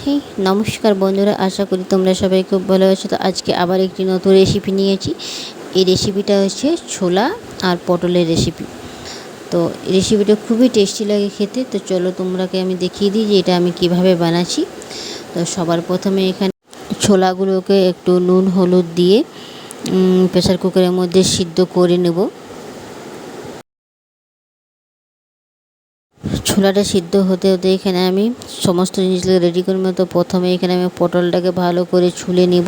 হে নমস্কার বন্ধুরা, আশা করি তোমরা সবাই খুব ভালো আছো। তো আজকে আবার একটি নতুন রেসিপি নিয়েছি। এই রেসিপিটা হচ্ছে ছোলা আর পটলের রেসিপি। তো রেসিপিটা খুবই টেস্টি লাগে খেতে। তো চলো তোমরাকে আমি দেখিয়ে দিই যে এটা আমি কিভাবে বানাচ্ছি। তো সবার প্রথমে এখানে ছোলাগুলোকে একটু নুন হলুদ দিয়ে প্রেসার কুকারের মধ্যে সিদ্ধ করে নেব। ছোলাটা সিদ্ধ হতে হতে এখানে আমি সমস্ত জিনিসগুলো রেডি করে নেব। তো প্রথমে এখানে আমি পটলটাকে ভালো করে ছুলে নেব।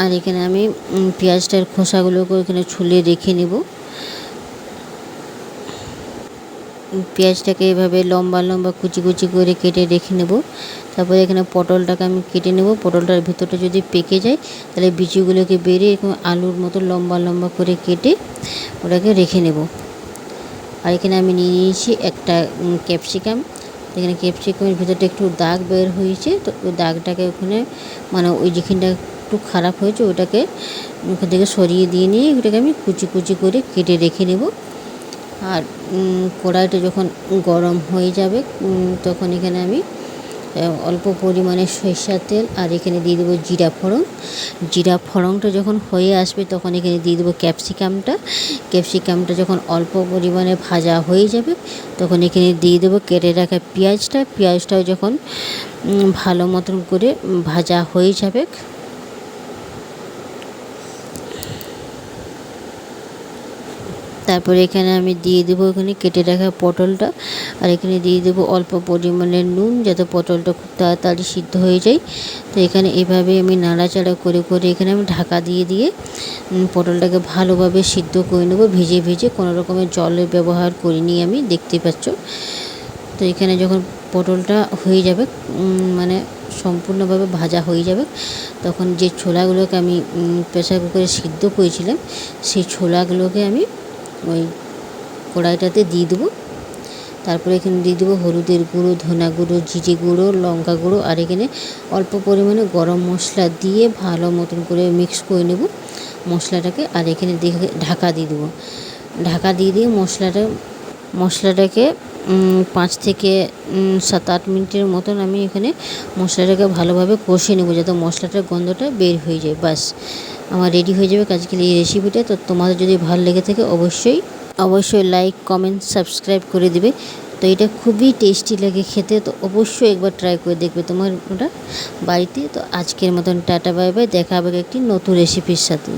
আর এখানে আমি পেঁয়াজটার খোসাগুলোকে এখানে ছুলে রেখে নেব। পেঁয়াজটাকে এভাবে লম্বা লম্বা কুচি কুচি করে কেটে রেখে নেব। তারপরে এখানে পটলটাকে আমি কেটে নেব। পটলটার ভিতরটা যদি পেকে যায় তাহলে বিচিগুলোকে বেরিয়ে এরকম আলুর মতো লম্বা লম্বা করে কেটে ওটাকে রেখে নেব। আর এখানে আমি নিয়ে নিয়েছি একটা ক্যাপসিকাম। এখানে ক্যাপসিকামের ভিতরটা একটু দাগ বের হয়েছে। তো ওই দাগটাকে ওখানে মানে ওই যেখানটা একটু খারাপ হয়েছে ওটাকে ওখান থেকে সরিয়ে দিয়ে নিয়ে ওটাকে আমি কুচি কুচি করে কেটে রেখে নেব। আর কড়াইটা যখন গরম হয়ে যাবে তখন এখানে আমি অল্প পরিমাণে সরিষার তেল আর এখানে দিয়ে দেবো জিরা ফোড়ন। জিরা ফোড়নটা যখন হয়ে আসবে তখন এখানে দিয়ে দেবো ক্যাপসিকামটা যখন অল্প পরিমাণে ভাজা হয়ে যাবে তখন এখানে দিয়ে দেবো কেটে রাখা পেঁয়াজটাও যখন ভালো মতন করে ভাজা হয়ে যাবে তারপরে এখানে আমি দিয়ে দেবো এখানে কেটে রাখা পটলটা। আর এখানে দিয়ে দেবো অল্প পরিমাণে নুন, যাতে পটলটা খুব তাড়াতাড়ি সিদ্ধ হয়ে যায়। তো এখানে এভাবে আমি নাড়াচাড়া করে করে এখানে আমি ঢাকা দিয়ে দিয়ে পটলটাকে ভালোভাবে সিদ্ধ করে নেবো। ভেজে ভেজে কোনো রকমের জলের ব্যবহার করিনি আমি, দেখতে পাচ্ছ। তো এখানে যখন পটলটা হয়ে যাবে মানে সম্পূর্ণভাবে ভাজা হয়ে যাবে তখন যে ছোলাগুলোকে আমি প্রেসার কুকারে সিদ্ধ করেছিলাম সেই ছোলাগুলোকে আমি ওই কড়াইটাতে দিয়ে দেবো। তারপরে এখানে দিয়ে দেবো হলুদের গুঁড়ো, ধনা গুঁড়ো, জিরে গুঁড়ো, লঙ্কা গুঁড়ো আর এখানে অল্প পরিমাণে গরম মশলা দিয়ে ভালো মতন করে মিক্স করে নেব মশলাটাকে। আর এখানে ঢাকা দিয়ে দেবো। ঢাকা দিয়ে দিয়ে মশলাটাকে 5 থেকে 7-8 মিনিটের মতন আমি এখানে মশলাটাকে ভালোভাবে কষিয়ে নেব যাতে মশলাটার গন্ধটা বের হয়ে যায়। বাস আমার রেডি হয়ে যাবে আজকের এই রেসিপিটা। তো তোমাদের যদি ভালো লেগে থাকে অবশ্যই লাইক কমেন্ট সাবস্ক্রাইব করে দিবে। তো এটা খুবই টেস্টি লাগে খেতে। তো অবশ্যই একবার ট্রাই করে দেখবে তোমার ওটা বাড়িতে। তো আজকের মতন টাটা বাই বাই, দেখা হবে একটি নতুন রেসিপির সাথে।